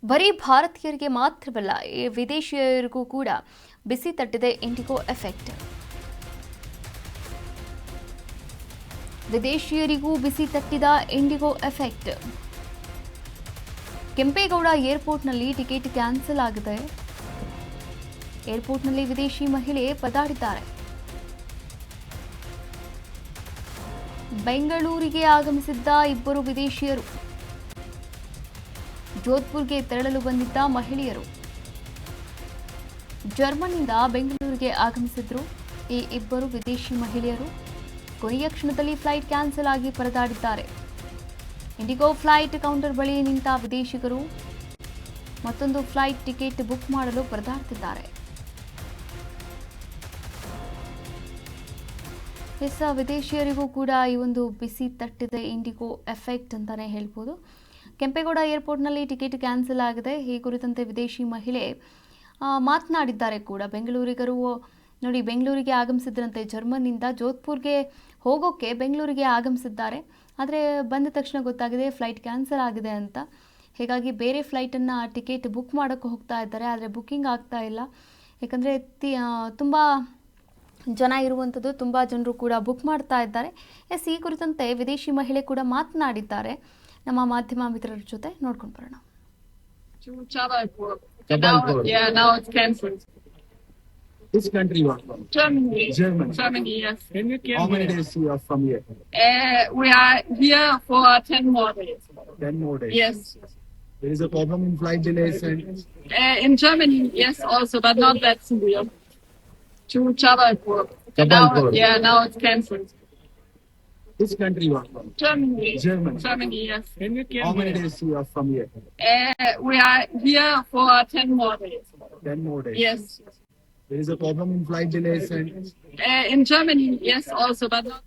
ಬರೀ ಭಾರತೀಯರಿಗೆ ಮಾತ್ರವಲ್ಲ, ವಿದೇಶಿಯರಿಗೂ ಕೂಡ ಬಿಸಿ ತಟ್ಟಿದೆ ಇಂಡಿಗೋ ಎಫೆಕ್ಟ್. ವಿದೇಶಿಯರಿಗೂ ಬಿಸಿ ತಟ್ಟಿದ ಇಂಡಿಗೋ ಎಫೆಕ್ಟ್. ಕೆಂಪೇಗೌಡ ಏರ್ಪೋರ್ಟ್ನಲ್ಲಿ ಟಿಕೆಟ್ ಕ್ಯಾನ್ಸಲ್ ಆಗಿದೆ. ಏರ್ಪೋರ್ಟ್ನಲ್ಲಿ ವಿದೇಶಿ ಮಹಿಳೆ ಪರದಾಡಿದ್ದಾರೆ. ಬೆಂಗಳೂರಿಗೆ ಆಗಮಿಸಿದ್ದ ಇಬ್ಬರು ವಿದೇಶಿಯರು, ಜೋಧ್ಪುರ್ಗೆ ತೆರಳಲು ಬಂದಿದ್ದ ಮಹಿಳೆಯರು ಜರ್ಮನಿಯಿಂದ ಬೆಂಗಳೂರಿಗೆ ಆಗಮಿಸಿದ್ರು. ಈ ಇಬ್ಬರು ವಿದೇಶಿ ಮಹಿಳೆಯರು ಕೊನೆಯ ಕ್ಷಣದಲ್ಲಿ ಫ್ಲೈಟ್ ಕ್ಯಾನ್ಸಲ್ ಆಗಿ ಪರದಾಡಿದ್ದಾರೆ. ಇಂಡಿಗೋ ಫ್ಲೈಟ್ ಕೌಂಟರ್ ಬಳಿ ನಿಂತ ವಿದೇಶಿಗರು ಮತ್ತೊಂದು ಫ್ಲೈಟ್ ಟಿಕೆಟ್ ಬುಕ್ ಮಾಡಲು ಪರದಾಡ್ತಿದ್ದಾರೆ. ವಿದೇಶಿಯರಿಗೂ ಕೂಡ ಈ ಒಂದು ಬಿಸಿ ತಟ್ಟಿದೆ ಇಂಡಿಗೋ ಎಫೆಕ್ಟ್ ಅಂತಾನೆ ಹೇಳ್ಬೋದು. ಕೆಂಪೇಗೌಡ ಏರ್ಪೋರ್ಟ್ನಲ್ಲಿ ಟಿಕೆಟ್ ಕ್ಯಾನ್ಸಲ್ ಆಗಿದೆ. ಈ ಕುರಿತಂತೆ ವಿದೇಶಿ ಮಹಿಳೆ ಮಾತನಾಡಿದ್ದಾರೆ ಕೂಡ. ಬೆಂಗಳೂರಿಗರು ನೋಡಿ, ಬೆಂಗಳೂರಿಗೆ ಆಗಮಿಸಿದ್ರಂತೆ. ಜರ್ಮನಿಯಿಂದ ಜೋಧ್ಪುರ್ಗೆ ಹೋಗೋಕ್ಕೆ ಬೆಂಗಳೂರಿಗೆ ಆಗಮಿಸಿದ್ದಾರೆ. ಆದರೆ ಬಂದ ತಕ್ಷಣ ಗೊತ್ತಾಗಿದೆ ಫ್ಲೈಟ್ ಕ್ಯಾನ್ಸಲ್ ಆಗಿದೆ ಅಂತ. ಹೀಗಾಗಿ ಬೇರೆ ಫ್ಲೈಟನ್ನು ಟಿಕೆಟ್ ಬುಕ್ ಮಾಡೋಕ್ಕೆ ಹೋಗ್ತಾ ಇದ್ದಾರೆ. ಆದರೆ ಬುಕ್ಕಿಂಗ್ ಆಗ್ತಾ ಇಲ್ಲ. ಯಾಕಂದರೆ ತುಂಬ ಜನ ಇರುವಂಥದ್ದು, ತುಂಬ ಜನರು ಕೂಡ ಬುಕ್ ಮಾಡ್ತಾ ಇದ್ದಾರೆ. ಈ ಕುರಿತಂತೆ ವಿದೇಶಿ ಮಹಿಳೆ ಕೂಡ ಮಾತನಾಡಿದ್ದಾರೆ. ನಮ್ಮ ಮಾಧ್ಯಮ ಮಿತ್ರರ ಜೊತೆ ನೋಡ್ಕೊಂಡು ಬರೋಣ. Now it's cancelled. Which country you are from? Germany. Germany, yes. How many days you are from here? We are here for 10 more days. 10 more days. Yes. There is a problem in flight delays and In Germany, yes, also, but not that severe. To Jabalpur. Jabalpur. Now it's cancelled. which country you are from? Germany. Germany, yes. How many days you are from here? We are here for 10 more days. 10 more days. Yes. There is a problem in flight delays and In Germany, yes, also, but not